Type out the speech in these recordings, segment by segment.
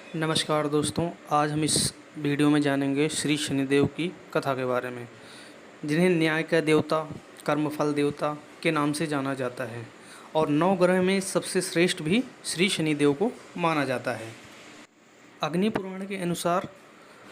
नमस्कार दोस्तों, आज हम इस वीडियो में जानेंगे श्री शनिदेव की कथा के बारे में, जिन्हें न्याय का देवता, कर्मफल देवता के नाम से जाना जाता है और नौ ग्रह में सबसे श्रेष्ठ भी श्री शनिदेव को माना जाता है। अग्नि पुराण के अनुसार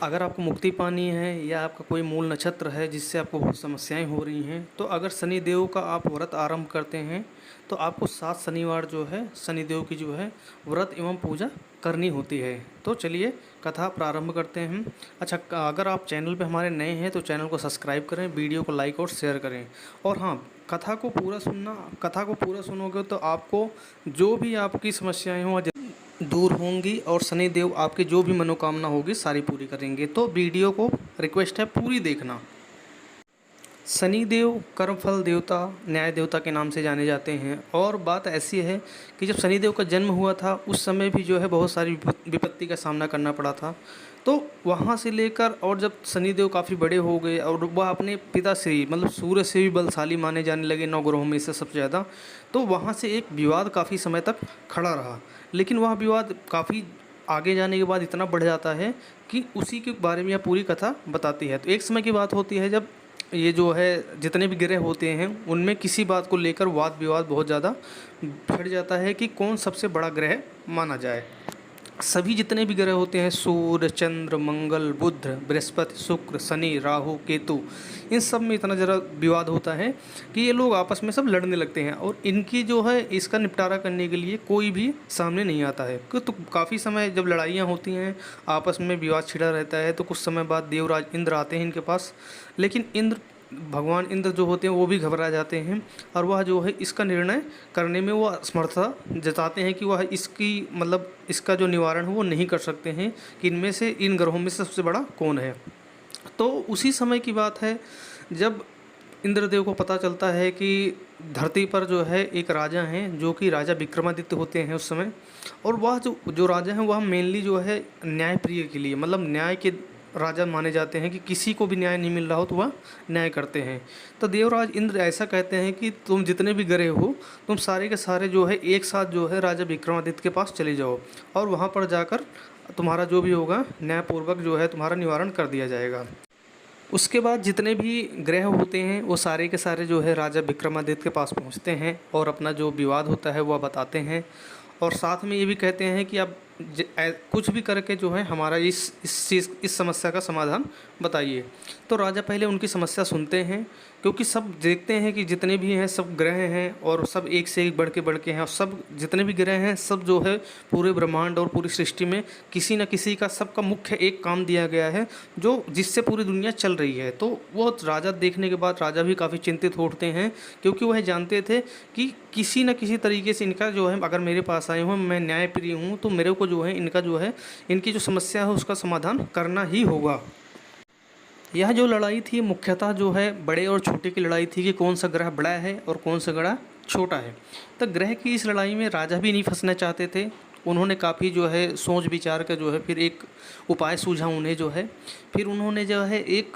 अगर आपको मुक्ति पानी है या आपका कोई मूल नक्षत्र है जिससे आपको बहुत समस्याएं हो रही हैं, तो अगर शनिदेव का आप व्रत आरंभ करते हैं तो आपको 7 शनिवार जो है शनिदेव की जो है व्रत एवं पूजा करनी होती है। तो चलिए कथा प्रारंभ करते हैं। अच्छा, अगर आप चैनल पे हमारे नए हैं तो चैनल को सब्सक्राइब करें, वीडियो को लाइक और शेयर करें। और हाँ, कथा को पूरा सुनोगे तो आपको जो भी आपकी समस्याएं हों दूर होंगी और शनिदेव आपकी जो भी मनोकामना होगी सारी पूरी करेंगे। तो वीडियो को रिक्वेस्ट है पूरी देखना। शनिदेव कर्मफल देवता, न्याय देवता के नाम से जाने जाते हैं। और बात ऐसी है कि जब शनिदेव का जन्म हुआ था उस समय भी जो है बहुत सारी विपत्ति का सामना करना पड़ा था। तो वहाँ से लेकर और जब शनिदेव काफ़ी बड़े हो गए और वह अपने पिता से मतलब सूर्य से भी बलशाली माने जाने लगे, 9 ग्रहों में से सबसे ज़्यादा, तो वहाँ से एक विवाद काफ़ी समय तक खड़ा रहा। लेकिन वह विवाद काफ़ी आगे जाने के बाद इतना बढ़ जाता है कि उसी के बारे में यह पूरी कथा बताती है। तो एक समय की बात होती है जब ये जो है जितने भी ग्रह होते हैं उनमें किसी बात को लेकर वाद विवाद बहुत ज़्यादा बढ़ जाता है कि कौन सबसे बड़ा ग्रह माना जाए। सभी जितने भी ग्रह होते हैं, सूर्य, चंद्र, मंगल, बुध, बृहस्पति, शुक्र, शनि, राहु, केतु, इन सब में इतना ज़रा विवाद होता है कि ये लोग आपस में सब लड़ने लगते हैं और इनकी जो है इसका निपटारा करने के लिए कोई भी सामने नहीं आता है। तो काफ़ी समय जब लड़ाइयाँ होती हैं, आपस में विवाद छिड़ा रहता है, तो कुछ समय बाद देवराज इंद्र आते हैं इनके पास। लेकिन भगवान इंद्र जो होते हैं वो भी घबरा जाते हैं और वह जो है इसका निर्णय करने में वो असमर्थता जताते हैं कि वह इसका जो निवारण है वो नहीं कर सकते हैं कि इनमें से इन ग्रहों में सबसे बड़ा कौन है। तो उसी समय की बात है जब इंद्रदेव को पता चलता है कि धरती पर जो है एक राजा हैं जो कि राजा विक्रमादित्य होते हैं उस समय। और वह जो राजा हैं वह मेनली जो है न्यायप्रिय के लिए, मतलब न्याय के राजा माने जाते हैं कि किसी को भी न्याय नहीं मिल रहा हो तो वह न्याय करते हैं। तो देवराज इंद्र ऐसा कहते हैं कि तुम जितने भी ग्रह हो तुम सारे के सारे जो है एक साथ जो है राजा विक्रमादित्य के पास चले जाओ और वहाँ पर जाकर तुम्हारा जो भी होगा न्यायपूर्वक जो है तुम्हारा निवारण कर दिया जाएगा। उसके बाद जितने भी ग्रह होते हैं वो सारे के सारे जो है राजा विक्रमादित्य के पास पहुँचते हैं और अपना जो विवाद होता है वह बताते हैं और साथ में ये भी कहते हैं कि आप कुछ भी करके जो है हमारा इस समस्या का समाधान बताइए। तो राजा पहले उनकी समस्या सुनते हैं, क्योंकि सब देखते हैं कि जितने भी हैं सब ग्रह हैं और सब एक से एक बढ़ के हैं और सब जितने भी ग्रह हैं सब जो है पूरे ब्रह्मांड और पूरी सृष्टि में किसी न किसी का सबका मुख्य एक काम दिया गया है जो जिससे पूरी दुनिया चल रही है। तो वो राजा देखने के बाद राजा भी काफ़ी चिंतित होते हैं, क्योंकि वह जानते थे कि किसी न किसी तरीके से इनका जो है अगर मेरे पास आए हूँ, मैं न्यायप्रिय हूँ, तो मेरे को जो है इनका जो है इनकी जो समस्या है उसका समाधान करना ही होगा। यह जो लड़ाई थी मुख्यतः जो है बड़े और छोटे की लड़ाई थी कि कौन सा ग्रह बड़ा है और कौन सा ग्रह छोटा है। तो ग्रह की इस लड़ाई में राजा भी नहीं फंसना चाहते थे। उन्होंने काफ़ी जो है सोच विचार कर जो है फिर एक उपाय सूझा उन्हें जो है। फिर उन्होंने जो है एक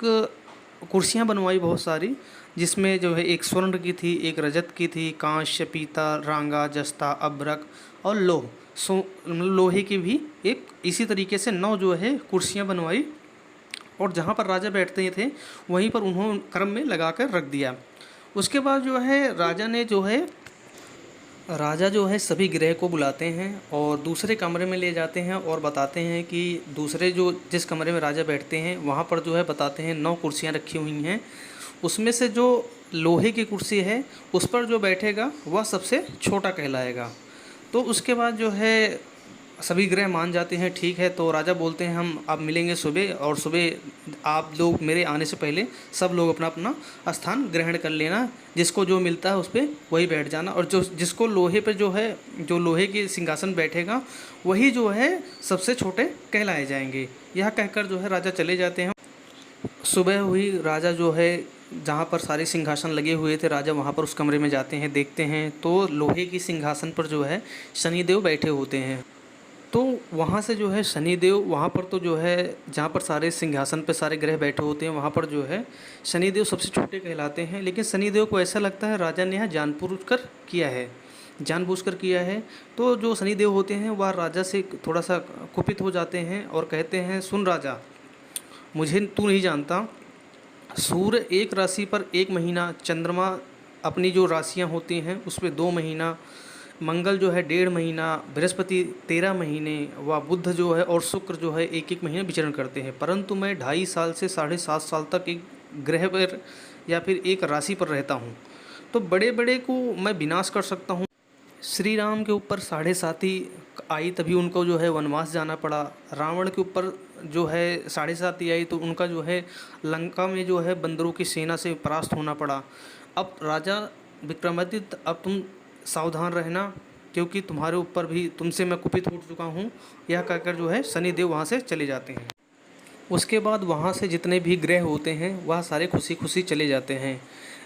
कुर्सियाँ बनवाई बहुत सारी, जिसमें जो है एक स्वर्ण की थी, एक रजत की थी, कांस्य, पीतल, रांगा, जस्ता, अभ्रक और लोहे की भी एक इसी तरीके से 9 जो है कुर्सियाँ बनवाई और जहाँ पर राजा बैठते थे वहीं पर उन्होंने क्रम में लगा कर रख दिया। उसके बाद जो है राजा जो है सभी ग्रह को बुलाते हैं और दूसरे कमरे में ले जाते हैं और बताते हैं कि जिस कमरे में राजा बैठते हैं वहाँ पर जो है बताते हैं 9 कुर्सियाँ रखी हुई हैं, उसमें से जो लोहे की कुर्सी है उस पर जो बैठेगा वह सबसे छोटा कहलाएगा। तो उसके बाद जो है सभी ग्रह मान जाते हैं, ठीक है। तो राजा बोलते हैं हम अब मिलेंगे सुबह, और सुबह आप लोग मेरे आने से पहले सब लोग अपना अपना स्थान ग्रहण कर लेना, जिसको जो मिलता है उस पर वही बैठ जाना और जिसको लोहे पे जो लोहे के सिंहासन बैठेगा वही जो है सबसे छोटे कहलाए जाएंगे। यह कहकर जो है राजा चले जाते हैं। सुबह हुई, राजा जो है जहाँ पर सारे सिंहासन लगे हुए थे राजा वहाँ पर उस कमरे में जाते हैं, देखते हैं तो लोहे की सिंहासन पर जो है शनिदेव बैठे होते हैं। तो वहाँ से जो है शनिदेव वहाँ पर तो जो है जहाँ पर सारे सिंहासन पे सारे ग्रह बैठे होते हैं वहाँ पर जो है शनिदेव सबसे छोटे कहलाते हैं। लेकिन शनिदेव को ऐसा लगता है राजा ने यहाँ जानबूझकर किया है, जानबूझकर किया है। तो जो शनिदेव होते हैं वह राजा से थोड़ा सा कुपित हो जाते हैं और कहते हैं, सुन राजा, मुझे तू नहीं जानता, सूर्य एक राशि पर 1 महीना, चंद्रमा अपनी जो राशियां होती हैं उस पे 2 महीना, मंगल जो है 1.5 महीना, बृहस्पति 13 महीने, व बुध जो है और शुक्र जो है 1-1 महीने विचरण करते हैं। परंतु मैं 2.5 साल से 7.5 साल तक एक ग्रह पर या फिर एक राशि पर रहता हूँ, तो बड़े बड़े को मैं विनाश कर सकता हूँ। श्री राम के ऊपर 7.5 आई तभी उनको जो है वनवास जाना पड़ा। रावण के ऊपर जो है 7.5 आई तो उनका जो है लंका में जो है बंदरों की सेना से परास्त होना पड़ा। अब राजा विक्रमादित्य, अब तुम सावधान रहना, क्योंकि तुम्हारे ऊपर भी तुमसे मैं कुपित हो चुका हूँ। यह कहकर जो है शनिदेव वहाँ से चले जाते हैं। उसके बाद वहाँ से जितने भी ग्रह होते हैं वह सारे खुशी खुशी चले जाते हैं।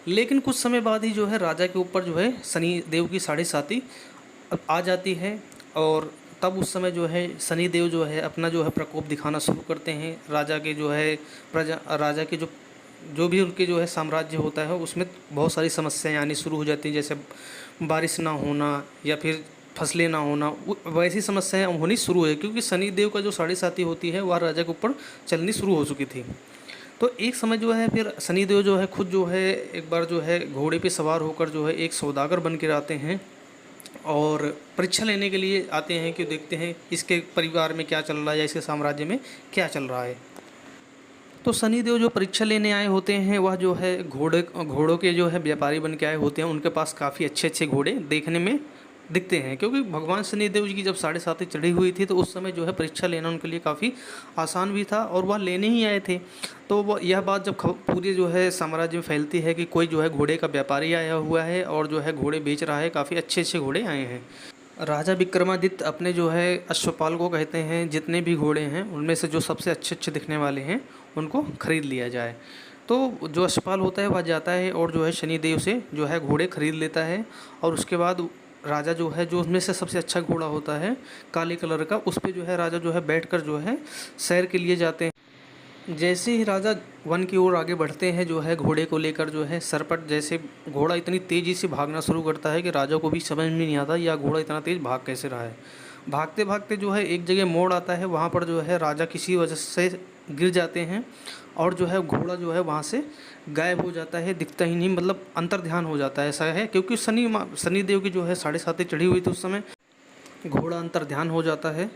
लेकिन कुछ समय बाद ही जो है राजा के ऊपर जो है शनि देव की 7.5 अब आ जाती है, और तब उस समय जो है शनि देव जो है अपना जो है प्रकोप दिखाना शुरू करते हैं। राजा के जो है राजा के जो जो भी उनके जो है साम्राज्य होता है उसमें बहुत सारी समस्याएं आनी शुरू हो जाती हैं, जैसे बारिश ना होना या फिर फसलें ना होना, वैसी समस्याएं होनी शुरू हुई, क्योंकि शनि देव का जो 7.5 होती है वह राजा के ऊपर चलनी शुरू हो चुकी थी। तो एक समय जो है फिर शनिदेव जो है खुद जो है एक बार जो है घोड़े पे सवार होकर जो है एक सौदागर बन के आते हैं और परीक्षा लेने के लिए आते हैं कि देखते हैं इसके परिवार में क्या चल रहा है या इसके साम्राज्य में क्या चल रहा है। तो शनिदेव जो परीक्षा लेने आए होते हैं वह जो है घोड़ों के जो है व्यापारी बन के आए होते हैं। उनके पास काफ़ी अच्छे अच्छे घोड़े देखने में दिखते हैं, क्योंकि भगवान शनिदेव जी की जब 7.5 चढ़ी हुई थी तो उस समय जो है परीक्षा लेना उनके लिए काफ़ी आसान भी था और वह लेने ही आए थे। तो वह यह बात जब पूरी जो है साम्राज्य में फैलती है कि कोई जो है घोड़े का व्यापारी आया हुआ है और जो है घोड़े बेच रहा है, काफ़ी अच्छे अच्छे घोड़े आए हैं। राजा विक्रमादित्य अपने जो है अश्वपाल को कहते हैं, जितने भी घोड़े हैं उनमें से जो सबसे अच्छे अच्छे दिखने वाले हैं उनको खरीद लिया जाए। तो जो अश्वपाल होता है वह जाता है और जो है शनिदेव से जो है घोड़े खरीद लेता है, और उसके बाद राजा जो है जो उसमें से सबसे अच्छा घोड़ा होता है काले कलर का, उस पर जो है राजा जो है बैठकर जो है सैर के लिए जाते हैं। जैसे ही राजा वन की ओर आगे बढ़ते हैं जो है घोड़े को लेकर, जो है सरपट जैसे घोड़ा इतनी तेज़ी से भागना शुरू करता है कि राजा को भी समझ में नहीं आता यह घोड़ा इतना तेज़ भाग कैसे रहा है। भागते भागते जो है एक जगह मोड़ आता है, वहाँ पर जो है राजा किसी वजह से गिर जाते हैं और जो है घोड़ा जो है वहाँ से गायब हो जाता है, दिखता ही नहीं, मतलब अंतर्ध्यान हो जाता है। ऐसा है क्योंकि शनिदेव की जो है 7.5 चढ़ी हुई थी उस समय, घोड़ा अंतर्ध्यान हो जाता है।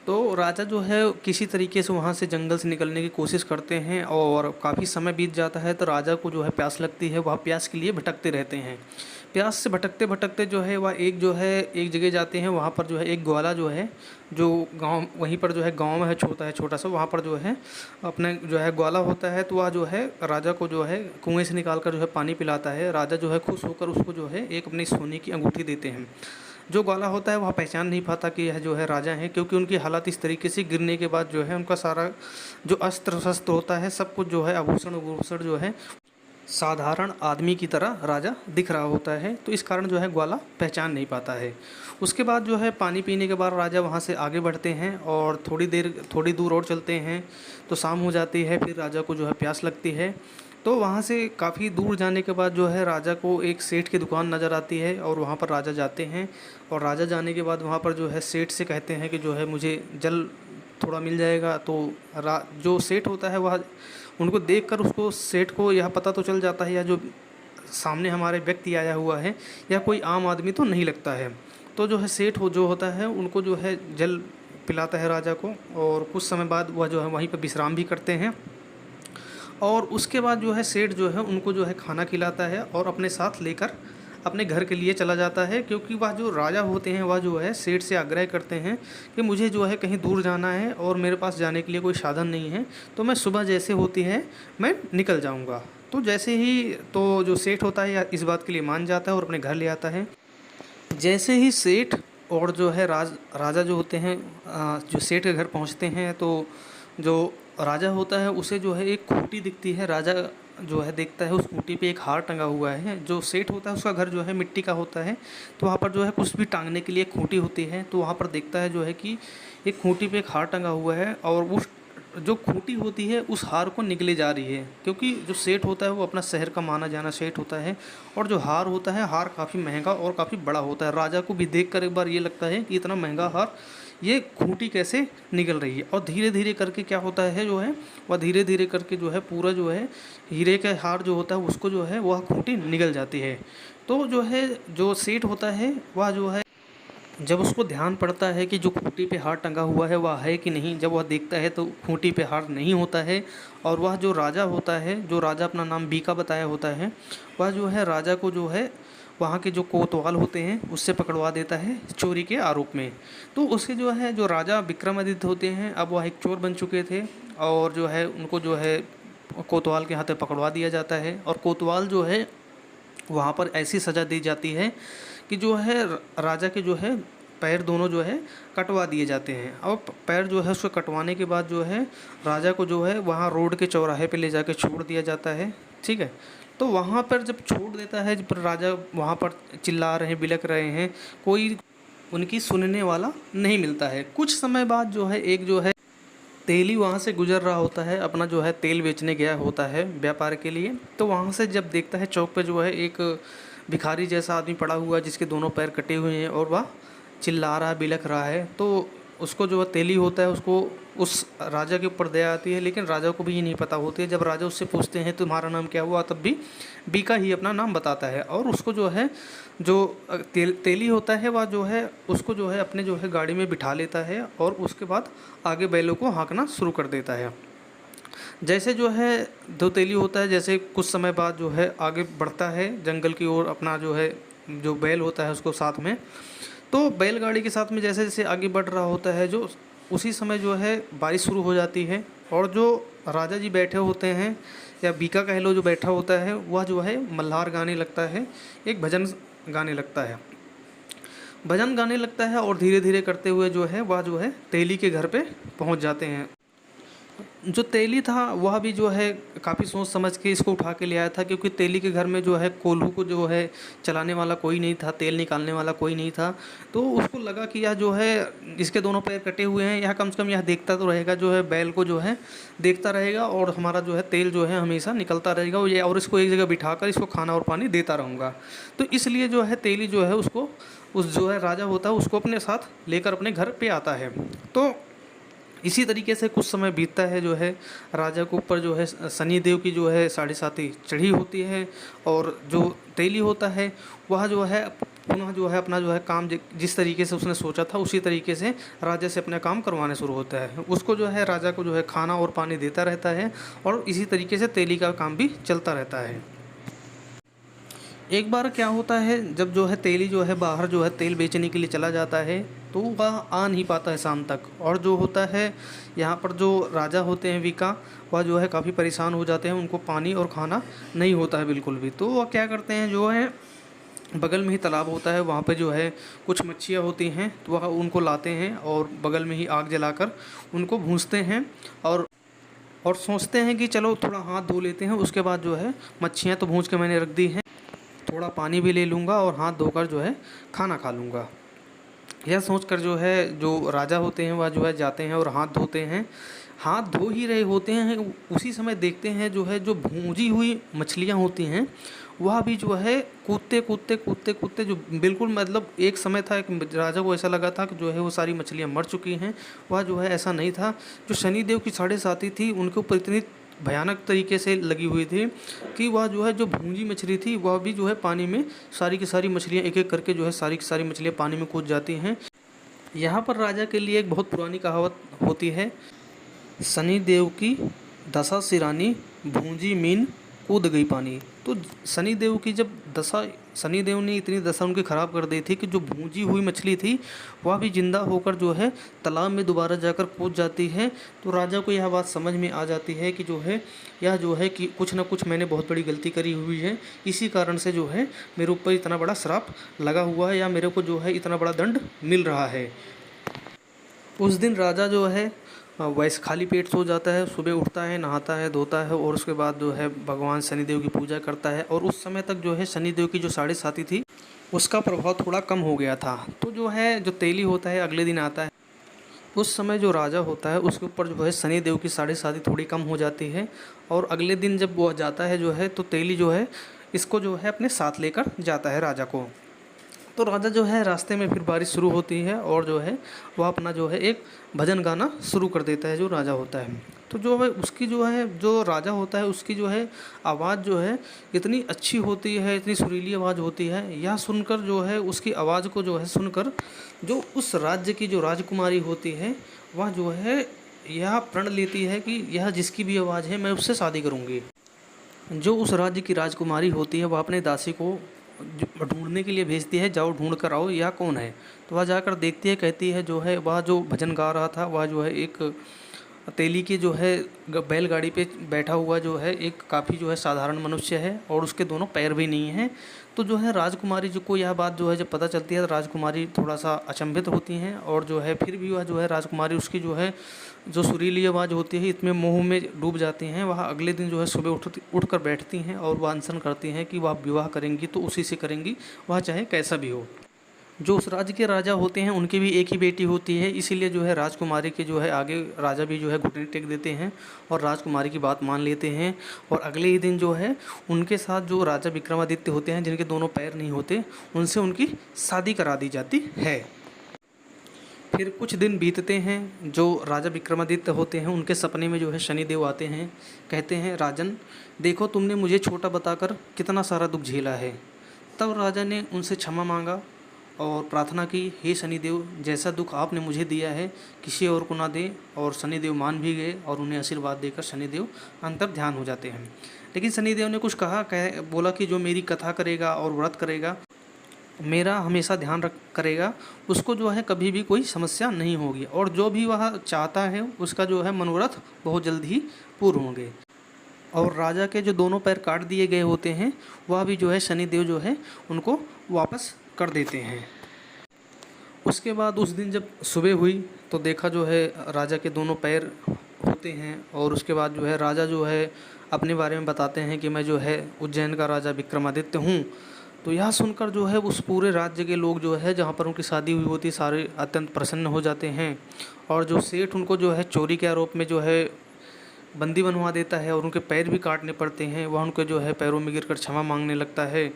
तो राजा जो है किसी तरीके से वहाँ से जंगल से निकलने की कोशिश करते हैं और काफ़ी समय बीत जाता है। तो राजा को जो है प्यास लगती है, वह प्यास के लिए भटकते रहते हैं। प्यास से भटकते भटकते जो है वह एक जगह जाते हैं। वहाँ पर जो है एक ग्वाला जो है, जो गांव वहीं पर जो है गांव में है, छोटा सा, वहाँ पर जो है अपने जो है ग्वाला होता है। तो वह जो है राजा को जो है कुएँ से निकाल कर जो है पानी पिलाता है। राजा जो है खुश होकर उसको जो है एक अपनी सोने की अंगूठी देते हैं। जो ग्वाला होता है वह पहचान नहीं पाता कि यह जो है राजा हैं, क्योंकि उनकी हालत इस तरीके से गिरने के बाद जो है उनका सारा जो अस्त्र शस्त्र होता है सब कुछ जो है आभूषण जो है साधारण आदमी की तरह राजा दिख रहा होता है। तो इस कारण जो है ग्वाला पहचान नहीं पाता है। उसके बाद जो है पानी पीने के बाद राजा वहाँ से आगे बढ़ते हैं और थोड़ी दूर और चलते हैं तो शाम हो जाती है। फिर राजा को जो है प्यास लगती है। तो वहाँ से काफ़ी दूर जाने के बाद जो है राजा को एक सेठ की दुकान नज़र आती है और वहाँ पर राजा जाते हैं। और राजा जाने के बाद वहाँ पर जो है सेठ से कहते हैं कि जो है मुझे जल थोड़ा मिल जाएगा। तो जो सेठ होता है वह उनको देखकर उसको सेठ को यह पता तो चल जाता है या जो सामने हमारे व्यक्ति आया हुआ है या कोई आम आदमी तो नहीं लगता है। तो जो है सेठ जो होता है उनको जो है जल पिलाता है राजा को, और कुछ समय बाद वह जो है वहीं पर विश्राम भी करते हैं। और उसके बाद जो है सेठ जो है उनको जो है खाना खिलाता है और अपने साथ लेकर अपने घर के लिए चला जाता है, क्योंकि वह जो राजा होते हैं वह जो है सेठ से आग्रह करते हैं कि मुझे जो है कहीं दूर जाना है और मेरे पास जाने के लिए कोई साधन नहीं है, तो मैं सुबह जैसे होती है मैं निकल जाऊंगा। तो जैसे ही तो जो सेठ होता है इस बात के लिए मान जाता है और अपने घर ले आता है। जैसे ही सेठ और जो है राजा जो होते हैं जो सेठ के घर पहुंचते हैं तो जो राजा होता है उसे जो है एक खूंटी दिखती है। राजा जो है देखता है उस खूंटी पे एक हार टंगा हुआ है। जो सेठ होता है उसका घर जो है मिट्टी का होता है, तो वहाँ पर जो है कुछ भी टांगने के लिए खूंटी होती है। तो वहाँ पर देखता है जो है कि एक खूंटी पे एक हार टंगा हुआ है और उस जो खूंटी होती है उस हार को निगले जा रही है, क्योंकि जो सेठ होता है वो अपना शहर का माना जाना सेठ होता है, और जो हार होता है, हार काफ़ी महंगा और काफ़ी बड़ा होता है। राजा को भी देखकर एक बार ये लगता है कि इतना महंगा हार ये खूंटी कैसे निगल रही है। और धीरे धीरे करके क्या होता है जो है, वह धीरे धीरे करके जो है पूरा जो है हीरे का हार जो होता है उसको जो है वह खूंटी निगल जाती है। तो जो है जो सेठ होता है वह जो है जब उसको ध्यान पड़ता है कि जो खूंटी पे हार टंगा हुआ है वह है कि नहीं, जब वह देखता है तो खूंटी पे हार नहीं होता है। और वह जो राजा होता है, जो राजा अपना नाम बीका बताया होता है, वह जो है राजा को जो है वहाँ के जो कोतवाल होते हैं उससे पकड़वा देता है चोरी के आरोप में। तो उसके जो है जो राजा विक्रमादित्य होते हैं, अब वह एक चोर बन चुके थे, और जो है उनको जो है कोतवाल के हाथे पकड़वा दिया जाता है। और कोतवाल जो है वहाँ पर ऐसी सज़ा दी जाती है कि जो है राजा के जो है पैर दोनों जो है कटवा दिए जाते हैं। और पैर जो है उसको कटवाने के बाद जो है राजा को जो है वहाँ रोड के चौराहे पे ले जाके छोड़ दिया जाता है। ठीक है, तो वहाँ पर जब छोड़ देता है, जब राजा वहाँ पर चिल्ला रहे हैं, बिलख रहे हैं, कोई उनकी सुनने वाला नहीं मिलता है। कुछ समय बाद जो है एक जो है तेली वहाँ से गुजर रहा होता है, अपना जो है तेल बेचने गया होता है व्यापार के लिए। तो वहाँ से जब देखता है चौक पे जो है एक भिखारी जैसा आदमी पड़ा हुआ है जिसके दोनों पैर कटे हुए हैं और वह चिल्ला रहा है, बिलख रहा है। तो उसको जो तेली होता है उसको उस राजा के ऊपर दया आती है, लेकिन राजा को भी ये नहीं पता होती है। जब राजा उससे पूछते हैं तुम्हारा नाम क्या हुआ, तब भी बीका ही अपना नाम बताता है। और उसको जो है जो तेली होता है वह जो है उसको जो है अपने जो है गाड़ी में बिठा लेता है, और उसके बाद आगे बैलों को हाँकना शुरू कर देता है। जैसे जो है दो तेली होता है, जैसे कुछ समय बाद जो है आगे बढ़ता है जंगल की ओर, अपना जो है जो बैल होता है उसको साथ में। तो बैलगाड़ी के साथ में जैसे जैसे आगे बढ़ रहा होता है, जो उसी समय जो है बारिश शुरू हो जाती है, और जो राजा जी बैठे होते हैं या बीका कह लो जो बैठा होता है, वह जो है मल्हार गाने लगता है, एक भजन गाने लगता है, भजन गाने लगता है। और धीरे धीरे करते हुए जो है वह जो है तेली के घर पे पहुंच जाते हैं। जो तेली था वह भी जो है काफ़ी सोच समझ के इसको उठा के ले आया था, क्योंकि तेली के घर में जो है कोल्हू को जो है चलाने वाला कोई नहीं था, तेल निकालने वाला कोई नहीं था। तो उसको लगा कि यह जो है इसके दोनों पैर कटे हुए हैं, यह कम से कम यह देखता तो रहेगा, जो है बैल को जो है देखता रहेगा, और हमारा जो है तेल जो है हमेशा निकलता रहेगा, और इसको एक जगह बिठा कर इसको खाना और पानी देता रहूँगा। तो इसलिए जो है तेली जो है उसको उस जो है राजा होता है उसको अपने साथ लेकर अपने घर पे आता है। तो इसी तरीके से कुछ समय बीतता है, जो है राजा के ऊपर जो है शनिदेव की जो है साढ़े साती चढ़ी होती है, और जो तेली होता है वह जो है पुनः जो है अपना जो है काम जिस तरीके से उसने सोचा था उसी तरीके से राजा से अपना काम करवाने शुरू होता है। उसको जो है राजा को जो है खाना और पानी देता रहता है, और इसी तरीके से तेली का काम भी चलता रहता है। एक बार क्या होता है, जब जो है तेली जो है बाहर जो है तेल बेचने के लिए चला जाता है, तो वह आ नहीं पाता है शाम तक। और जो होता है यहाँ पर जो राजा होते हैं विका, वह जो है काफ़ी परेशान हो जाते हैं, उनको पानी और खाना नहीं होता है बिल्कुल भी। तो वह क्या करते हैं, जो है बगल में ही तालाब होता है, वहाँ पे जो है कुछ मच्छियाँ होती हैं, तो वह उनको लाते हैं और बगल में ही आग जलाकर उनको भूंजते हैं, और सोचते हैं कि चलो थोड़ा हाथ धो लेते हैं, उसके बाद जो है मच्छियाँ तो भूंज के मैंने रख दी हैं, थोड़ा पानी भी ले लूँगा और हाथ धोकर जो है खाना खा लूँगा। यह सोचकर जो है जो राजा होते हैं वह जो है जाते हैं और हाथ धोते हैं। हाथ धो ही रहे होते हैं, उसी समय देखते हैं जो है जो भूंजी हुई मछलियाँ होती हैं वह भी जो है कूदते कूदते कूदते कूदते, जो बिल्कुल मतलब एक समय था एक राजा को ऐसा लगा था कि जो है वो सारी मछलियाँ मर चुकी हैं, वह जो है ऐसा नहीं था। जो शनिदेव की साढ़े साती थी उनके ऊपर इतनी भयानक तरीके से लगी हुई थी कि वह जो है जो भूंजी मछली थी वह भी जो है पानी में सारी की सारी मछलियाँ एक एक करके जो है सारी की सारी मछलियाँ पानी में कूद जाती हैं। यहाँ पर राजा के लिए एक बहुत पुरानी कहावत होती है, शनिदेव की दशा सिरानी भूंजी मीन कूद गई पानी। तो शनिदेव की जब दशा, शनिदेव ने इतनी दशा उनकी ख़राब कर दी थी कि जो भूंजी हुई मछली थी वह भी जिंदा होकर जो है तालाब में दोबारा जाकर कूद जाती है। तो राजा को यह बात समझ में आ जाती है कि जो है यह जो है कि कुछ ना कुछ मैंने बहुत बड़ी गलती करी हुई है, इसी कारण से जो है मेरे ऊपर इतना बड़ा श्राप लगा हुआ है, या मेरे को जो है इतना बड़ा दंड मिल रहा है। उस दिन राजा जो है वैसे खाली पेट सो जाता है, सुबह उठता है, नहाता है, धोता है, और उसके बाद जो है भगवान शनिदेव की पूजा करता है। और उस समय तक जो है शनिदेव की जो साढ़े साती थी उसका प्रभाव थोड़ा कम हो गया था। तो जो है जो तेली होता है अगले दिन आता है, उस समय जो राजा होता है उसके ऊपर जो है शनिदेव की साढ़े साती थोड़ी कम हो जाती है, और अगले दिन जब वो जाता है जो है तो तेली जो है इसको जो है अपने साथ लेकर जाता है राजा को। तो राजा जो है रास्ते में फिर बारिश शुरू होती है और जो है वह अपना जो है एक भजन गाना शुरू कर देता है जो राजा होता है। तो जो है उसकी जो है जो राजा होता है उसकी जो है आवाज़ जो है इतनी अच्छी होती है, इतनी सुरीली आवाज़ होती है। यह सुनकर जो है उसकी आवाज़ को जो है सुनकर जो उस राज्य की जो राजकुमारी होती है वह जो है यह प्रण लेती है कि यह जिसकी भी आवाज़ है मैं उससे शादी करूँगी। जो उस राज्य की राजकुमारी होती है वह अपने दासी को ढूंढने के लिए भेजती है, जाओ ढूंढ कर आओ यह कौन है। तो वह जाकर देखती है, कहती है जो है वह जो भजन गा रहा था वह जो है एक तेली की जो है बैलगाड़ी पे बैठा हुआ जो है एक काफ़ी जो है साधारण मनुष्य है और उसके दोनों पैर भी नहीं हैं। तो जो है राजकुमारी जी को यह बात जो है जब पता चलती है तो राजकुमारी थोड़ा सा अचंभित होती हैं, और जो है फिर भी वह जो है राजकुमारी उसकी जो है जो सुरीली आवाज़ होती है इसमें मोह में डूब जाती हैं। वह अगले दिन जो है सुबह उठ कर बैठती हैं और वह अनशन करती हैं कि वह विवाह करेंगी तो उसी से करेंगी, वह चाहे कैसा भी हो। जो उस राज्य के राजा होते हैं उनकी भी एक ही बेटी होती है, इसीलिए जो है राजकुमारी के जो है आगे राजा भी जो है घुटने टेक देते हैं और राजकुमारी की बात मान लेते हैं। और अगले ही दिन जो है उनके साथ जो राजा विक्रमादित्य होते हैं जिनके दोनों पैर नहीं होते उनसे उनकी शादी करा दी जाती है। फिर कुछ दिन बीतते हैं, जो राजा विक्रमादित्य होते हैं उनके सपने में जो है शनिदेव आते हैं, कहते हैं राजन देखो तुमने मुझे छोटा बताकर कितना सारा दुख झेला है। तब राजा ने उनसे क्षमा मांगा और प्रार्थना की, हे शनिदेव जैसा दुख आपने मुझे दिया है किसी और को ना दे। और शनिदेव मान भी गए और उन्हें आशीर्वाद देकर शनिदेव अंतर ध्यान हो जाते हैं। लेकिन शनिदेव ने कुछ बोला कि जो मेरी कथा करेगा और व्रत करेगा, मेरा हमेशा ध्यान करेगा, उसको जो है कभी भी कोई समस्या नहीं होगी और जो भी वह चाहता है उसका जो है मनोरथ बहुत जल्द ही पूर्ण होंगे। और राजा के जो दोनों पैर काट दिए गए होते हैं वह भी जो है शनिदेव जो है उनको वापस कर देते हैं। उसके बाद उस दिन जब सुबह हुई तो देखा जो है राजा के दोनों पैर होते हैं, और उसके बाद जो है राजा जो है अपने बारे में बताते हैं कि मैं जो है उज्जैन का राजा विक्रमादित्य हूँ। तो यह सुनकर जो है उस पूरे राज्य के लोग जो है जहाँ पर उनकी शादी हुई होती सारे अत्यंत प्रसन्न हो जाते हैं। और जो सेठ उनको जो है चोरी के आरोप में जो है बंदी बनवा देता है और उनके पैर भी काटने पड़ते हैं, वह उनके जो है पैरों में गिरकर क्षमा मांगने लगता है।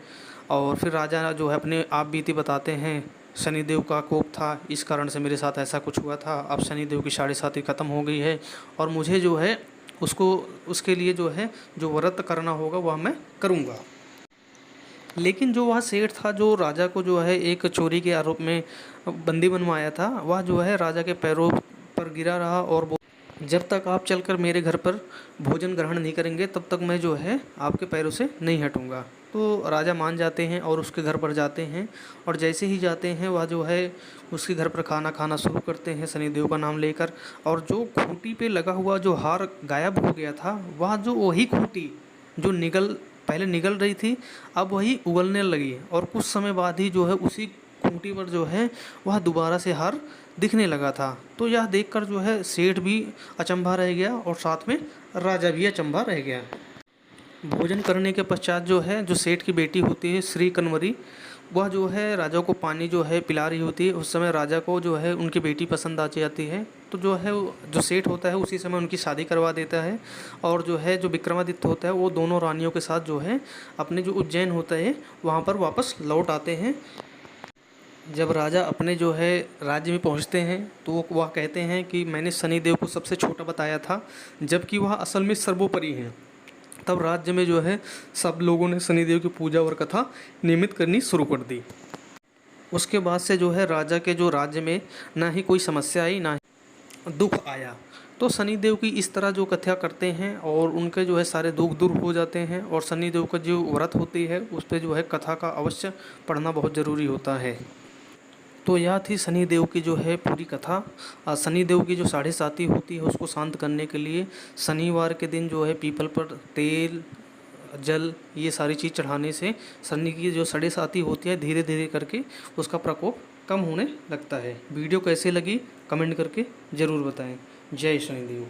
और फिर राजा जो है अपने आप बीती बताते हैं, शनिदेव का कोप था, इस कारण से मेरे साथ ऐसा कुछ हुआ था। अब शनिदेव की साढ़े साती ख़त्म हो गई है और मुझे जो है उसके लिए जो है जो व्रत करना होगा वह मैं करूँगा। लेकिन जो वह सेठ था जो राजा को जो है एक चोरी के आरोप में बंदी बनवाया था, वह जो है राजा के पैरों पर गिरा रहा और जब तक आप चलकर मेरे घर पर भोजन ग्रहण नहीं करेंगे तब तक मैं जो है आपके पैरों से नहीं हटूंगा। तो राजा मान जाते हैं और उसके घर पर जाते हैं, और जैसे ही जाते हैं वह जो है उसके घर पर खाना खाना शुरू करते हैं शनिदेव का नाम लेकर। और जो खूंटी पे लगा हुआ जो हार गायब हो गया था, वह जो वही खूंटी जो पहले निगल रही थी अब वही उगलने लगी, और कुछ समय बाद ही जो है उसी खूंटी पर जो है वह दोबारा से हार दिखने लगा था। तो यह देखकर जो है सेठ भी अचंभा रह गया और साथ में राजा भी अचंभा रह गया। भोजन करने के पश्चात जो है जो सेठ की बेटी होती है श्री कन्वरी, वह जो है राजा को पानी जो है पिला रही होती है। उस समय राजा को जो है उनकी बेटी पसंद आ जाती है, तो जो है जो सेठ होता है उसी समय उनकी शादी करवा देता है। और जो है जो विक्रमादित्य होता है वो दोनों रानियों के साथ जो है अपने जो उज्जैन होता है वहाँ पर वापस लौट आते हैं। जब राजा अपने जो है राज्य में पहुंचते हैं तो वह कहते हैं कि मैंने शनिदेव को सबसे छोटा बताया था जबकि वह असल में सर्वोपरि हैं। तब राज्य में जो है सब लोगों ने शनिदेव की पूजा और कथा नियमित करनी शुरू कर दी। उसके बाद से जो है राजा के जो राज्य में ना ही कोई समस्या आई ना ही दुख आया। तो शनिदेव की इस तरह जो कथा करते हैं और उनके जो है सारे दुख दूर हो जाते हैं। और शनिदेव का जो व्रत होती है उस पर जो है कथा का अवश्य पढ़ना बहुत ज़रूरी होता है। तो यह थी शनिदेव की जो है पूरी कथा। शनिदेव की जो साढ़े साती होती है उसको शांत करने के लिए शनिवार के दिन जो है पीपल पर तेल जल ये सारी चीज़ चढ़ाने से शनि की जो साढ़े साती होती है धीरे धीरे करके उसका प्रकोप कम होने लगता है। वीडियो कैसे लगी कमेंट करके ज़रूर बताएं। जय शनिदेव।